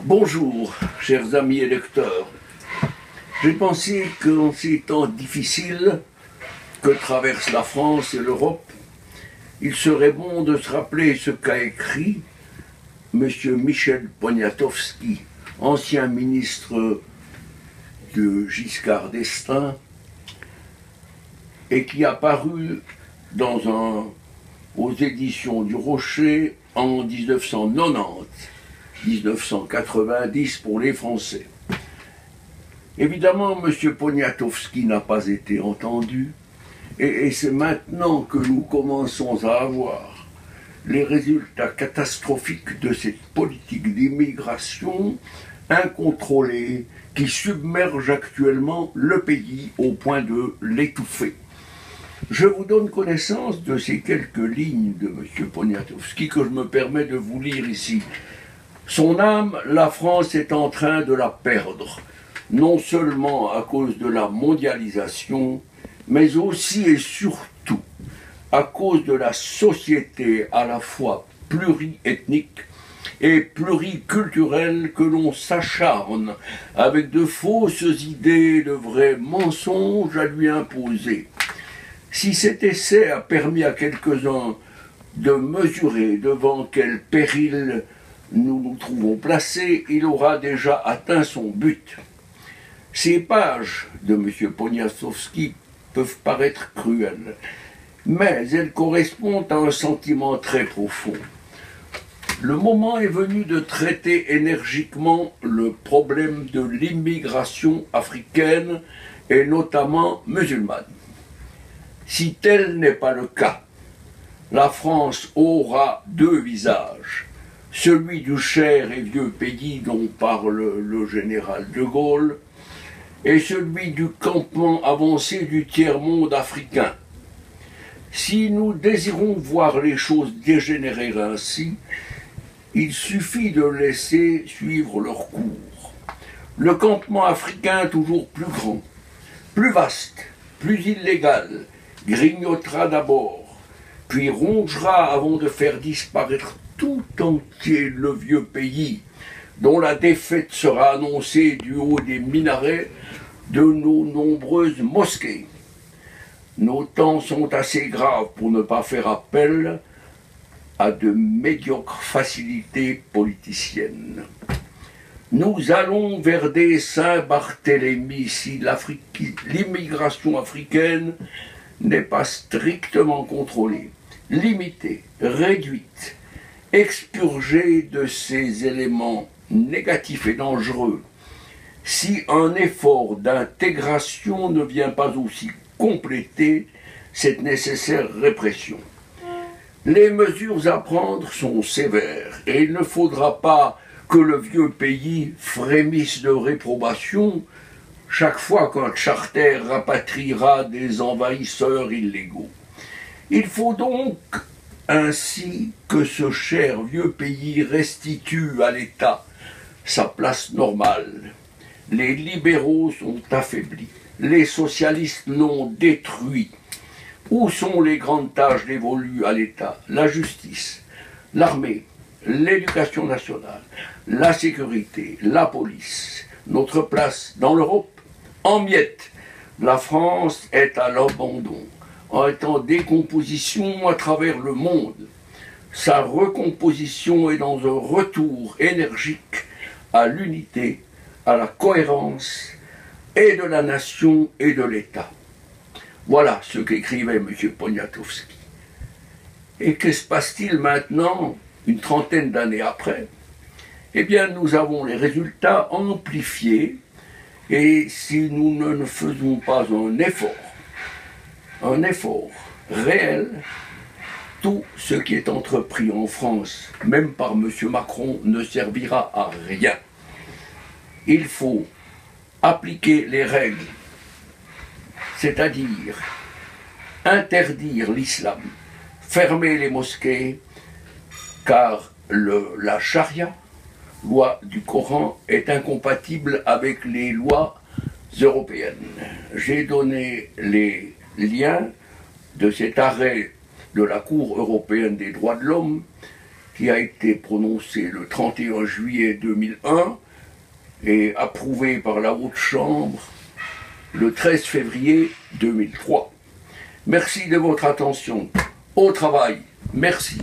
Bonjour, chers amis et lecteurs. J'ai pensé qu'en ces temps difficiles que traversent la France et l'Europe, il serait bon de se rappeler ce qu'a écrit M. Michel Poniatowski, ancien ministre de Giscard d'Estaing, et qui a paru aux éditions du Rocher en 1990 pour les Français. Évidemment, M. Poniatowski n'a pas été entendu, et c'est maintenant que nous commençons à avoir les résultats catastrophiques de cette politique d'immigration incontrôlée qui submerge actuellement le pays au point de l'étouffer. Je vous donne connaissance de ces quelques lignes de M. Poniatowski que je me permets de vous lire ici. Son âme, la France est en train de la perdre, non seulement à cause de la mondialisation, mais aussi et surtout à cause de la société à la fois pluriethnique et pluriculturelle que l'on s'acharne avec de fausses idées, de vrais mensonges à lui imposer. Si cet essai a permis à quelques-uns de mesurer devant quel péril nous nous trouvons placés, il aura déjà atteint son but. Ces pages de M. Poniatowski peuvent paraître cruelles, mais elles correspondent à un sentiment très profond. Le moment est venu de traiter énergiquement le problème de l'immigration africaine et notamment musulmane. Si tel n'est pas le cas, la France aura deux visages, celui du cher et vieux pays dont parle le général de Gaulle, et celui du campement avancé du tiers-monde africain. Si nous désirons voir les choses dégénérer ainsi, il suffit de laisser suivre leur cours. Le campement africain, toujours plus grand, plus vaste, plus illégal, grignotera d'abord, puis rongera avant de faire disparaître tout entier le vieux pays, dont la défaite sera annoncée du haut des minarets de nos nombreuses mosquées. Nos temps sont assez graves pour ne pas faire appel à de médiocres facilités politiciennes. Nous allons vers des Saint-Barthélemy si l'immigration africaine n'est pas strictement contrôlée, limitée, réduite, expurgée de ces éléments négatifs et dangereux, si un effort d'intégration ne vient pas aussi compléter cette nécessaire répression. Les mesures à prendre sont sévères et il ne faudra pas que le vieux pays frémisse de réprobation chaque fois qu'un charter rapatriera des envahisseurs illégaux. Il faut donc ainsi que ce cher vieux pays restitue à l'État sa place normale. Les libéraux sont affaiblis, les socialistes l'ont détruit. Où sont les grandes tâches dévolues à l'État? La justice, l'armée, l'éducation nationale, la sécurité, la police. Notre place dans l'Europe, en miettes. La France est à l'abandon, est en décomposition à travers le monde. Sa recomposition est dans un retour énergique à l'unité, à la cohérence et de la nation et de l'État. Voilà ce qu'écrivait M. Poniatowski. Et que se passe-t-il maintenant, une trentaine d'années après? Eh bien, nous avons les résultats amplifiés, et si nous ne faisons pas un effort réel, tout ce qui est entrepris en France, même par M. Macron, ne servira à rien. Il faut appliquer les règles, c'est-à-dire interdire l'islam, fermer les mosquées, car la charia, loi du Coran, est incompatible avec les lois européennes. J'ai donné les liens de cet arrêt de la Cour européenne des droits de l'homme qui a été prononcé le 31 juillet 2001 et approuvé par la Haute Chambre le 13 février 2003. Merci de votre attention. Au travail. Merci.